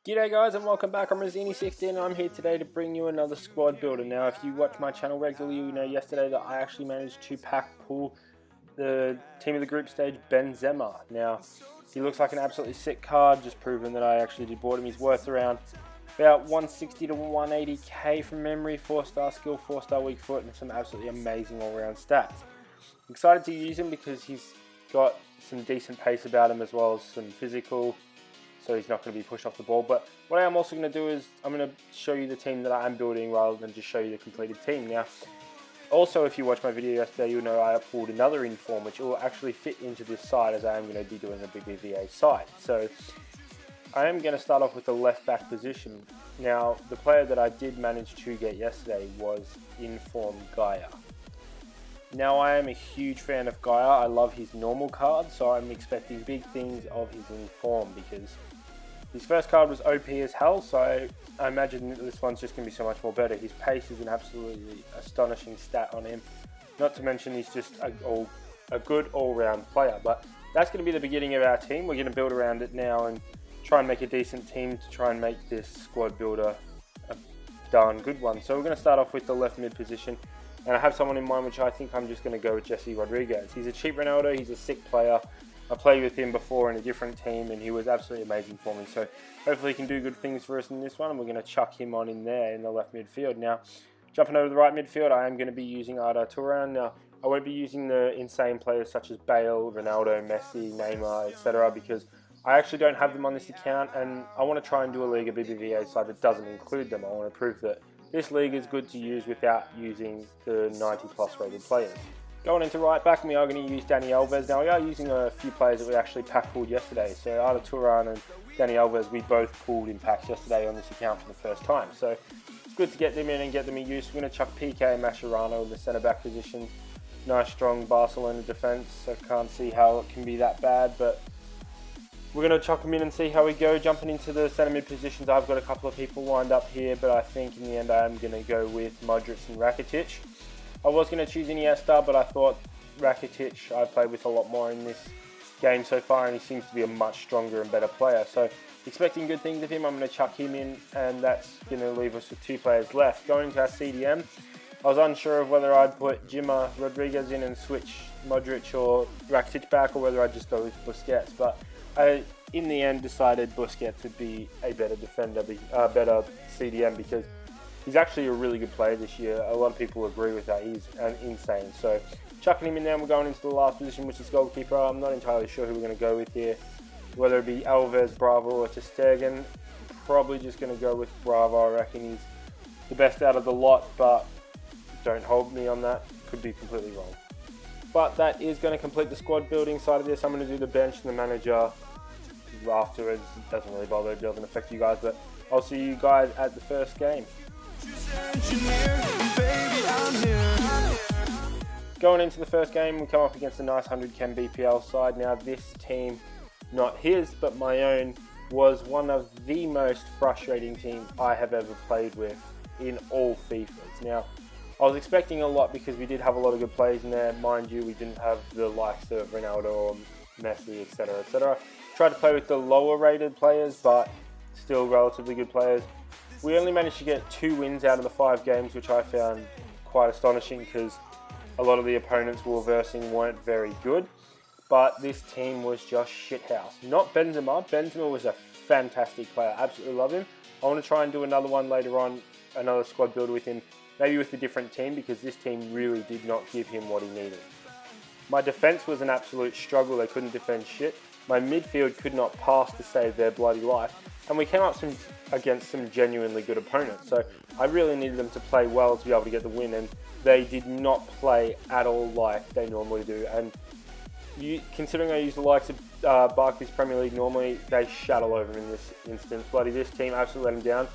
G'day guys and welcome back. I'm Rosini16 and I'm here today to bring you another squad builder. Now if you watch my channel regularly, you know yesterday that I actually managed to pack pull the team of the group stage Benzema. Now he looks like an absolutely sick card, just proving that I actually did bought him. He's worth around about 160 to 180k from memory, 4-star skill, 4-star weak foot, and some absolutely amazing all-round stats. Excited to use him because he's got some decent pace about him as well as some physical, so he's not going to be pushed off the ball. But what I am also going to do is I'm going to show you the team that I am building rather than just show you the completed team. Now, also if you watched my video yesterday, you'll know I pulled another inform which will actually fit into this side, as I am going to be doing a BBVA side. So I am going to start off with the left back position. Now, the player that I did manage to get yesterday was Inform Gaia. Now, I am a huge fan of Gaia. I love his normal card, so I'm expecting big things of his Inform because his first card was OP as hell, so I imagine that this one's just going to be so much more better. His pace is an absolutely astonishing stat on him. Not to mention he's just a good all-round player. But that's going to be the beginning of our team. We're going to build around it now and try and make a decent team to try and make this squad builder a darn good one. So we're going to start off with the left mid position. And I have someone in mind which I think I'm just going to go with Jesse Rodriguez. He's a cheap Ronaldo, he's a sick player. I played with him before in a different team and he was absolutely amazing for me. So hopefully he can do good things for us in this one, and we're going to chuck him on in there in the left midfield. Now, jumping over to the right midfield, I am going to be using Arda Turan. Now, I won't be using the insane players such as Bale, Ronaldo, Messi, Neymar, etc. because I actually don't have them on this account, and I want to try and do a Liga BBVA side that doesn't include them. I want to prove that this league is good to use without using the 90 plus rated players. Going into right back, we are going to use Dani Alves. Now we are using a few players that we actually pack pulled yesterday. So Arda Turan and Dani Alves, we both pulled in packs yesterday on this account for the first time. So it's good to get them in and get them in use. We're going to chuck PK and Mascherano in the centre back position. Nice strong Barcelona defence. I can't see how it can be that bad, but we're going to chuck them in and see how we go. Jumping into the centre mid positions, I've got a couple of people lined up here, but I think in the end I am going to go with Modric and Rakitic. I was going to choose Iniesta, but I thought Rakitic I've played with a lot more in this game so far, and he seems to be a much stronger and better player. So expecting good things of him, I'm going to chuck him in, and that's going to leave us with two players left. Going to our CDM, I was unsure of whether I'd put Jimmer Rodriguez in and switch Modric or Rakitic back, or whether I'd just go with Busquets, but I, in the end, decided Busquets would be a better defender, better CDM, because he's actually a really good player this year. A lot of people agree with that. He's insane. So chucking him in there, and we're going into the last position, which is goalkeeper. I'm not entirely sure who we're going to go with here, whether it be Alves, Bravo, or ter Stegen. Probably just going to go with Bravo. I reckon he's the best out of the lot, but don't hold me on that. Could be completely wrong. But that is going to complete the squad building side of this. I'm going to do the bench and the manager afterwards. It doesn't really bother, it doesn't affect you guys, but I'll see you guys at the first game. Going into the first game, we come up against a nice 100 chem BPL side. Now this team, not his but my own, was one of the most frustrating teams I have ever played with in all FIFAs. Now I was expecting a lot because we did have a lot of good players in there. Mind you, we didn't have the likes of Ronaldo or Messi, etc, etc. Tried to play with the lower rated players, but still relatively good players. We only managed to get 2 wins out of the 5 games, which I found quite astonishing because a lot of the opponents we were versing weren't very good. But this team was just shithouse. Not Benzema. Benzema was a fantastic player. Absolutely love him. I want to try and do another one later on, another squad builder with him, maybe with a different team, because this team really did not give him what he needed. My defense was an absolute struggle. They couldn't defend shit. My midfield could not pass to save their bloody life. And we came up against some genuinely good opponents. So I really needed them to play well to be able to get the win. And they did not play at all like they normally do. And considering I use the likes of Barclays Premier League normally, they shut all over him in this instance. Bloody, this team absolutely let him down.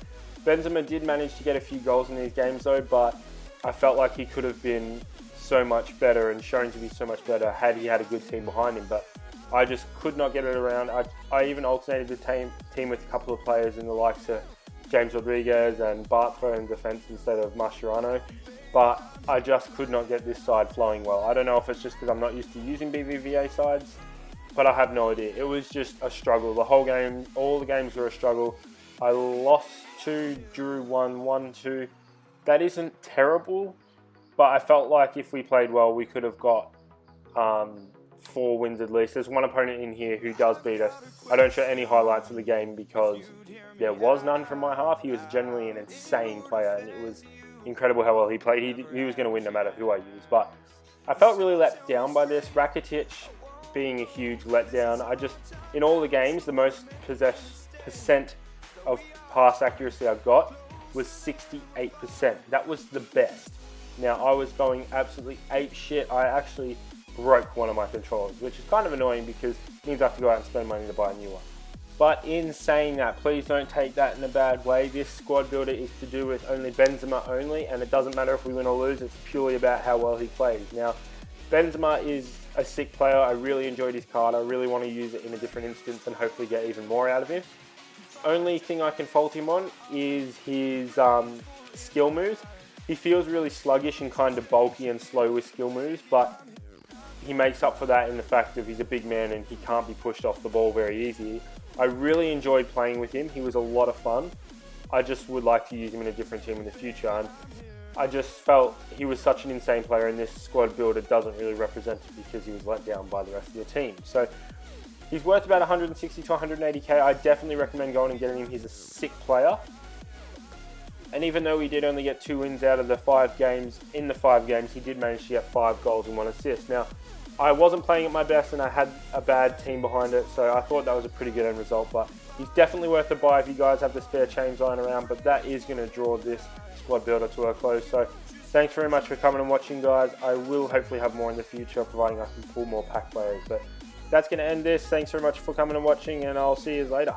Benzema did manage to get a few goals in these games though, but I felt like he could have been so much better and shown to be so much better had he had a good team behind him. But I just could not get it around. I even alternated the team with a couple of players in the likes of James Rodriguez and Bartra in defence instead of Mascherano. But I just could not get this side flowing well. I don't know if it's just because I'm not used to using BBVA sides, but I have no idea. It was just a struggle. The whole game, all the games were a struggle. I lost 2, drew 1, won 2. That isn't terrible, but I felt like if we played well, we could have got 4 wins at least. There's one opponent in here who does beat us. I don't show any highlights of the game because there was none from my half. He was generally an insane player, and it was incredible how well he played. He was going to win no matter who I used, but I felt really let down by this. Rakitic being a huge letdown. In all the games, the most percent of pass accuracy I got was 68%. That was the best. Now, I was going absolutely ape shit. I actually broke one of my controllers, which is kind of annoying because it means I have to go out and spend money to buy a new one. But in saying that, please don't take that in a bad way. This squad builder is to do with only Benzema only, and it doesn't matter if we win or lose. It's purely about how well he plays. Now, Benzema is a sick player. I really enjoyed his card. I really want to use it in a different instance and hopefully get even more out of him. Only thing I can fault him on is his skill moves. He feels really sluggish and kind of bulky and slow with skill moves, but he makes up for that in the fact that he's a big man and he can't be pushed off the ball very easily. I really enjoyed playing with him. He was a lot of fun. I just would like to use him in a different team in the future, and I just felt he was such an insane player, and this squad builder doesn't really represent it because he was let down by the rest of the team. So he's worth about 160 to 180k. I definitely recommend going and getting him. He's a sick player. And even though we did only get 2 wins out of the 5 games, in the 5 games, he did manage to get 5 goals and 1 assist. Now, I wasn't playing at my best and I had a bad team behind it, so I thought that was a pretty good end result. But he's definitely worth a buy if you guys have the spare change lying around. But that is going to draw this squad builder to a close. So thanks very much for coming and watching, guys. I will hopefully have more in the future, providing I can pull more pack players. But that's going to end this. Thanks very much for coming and watching, and I'll see you later.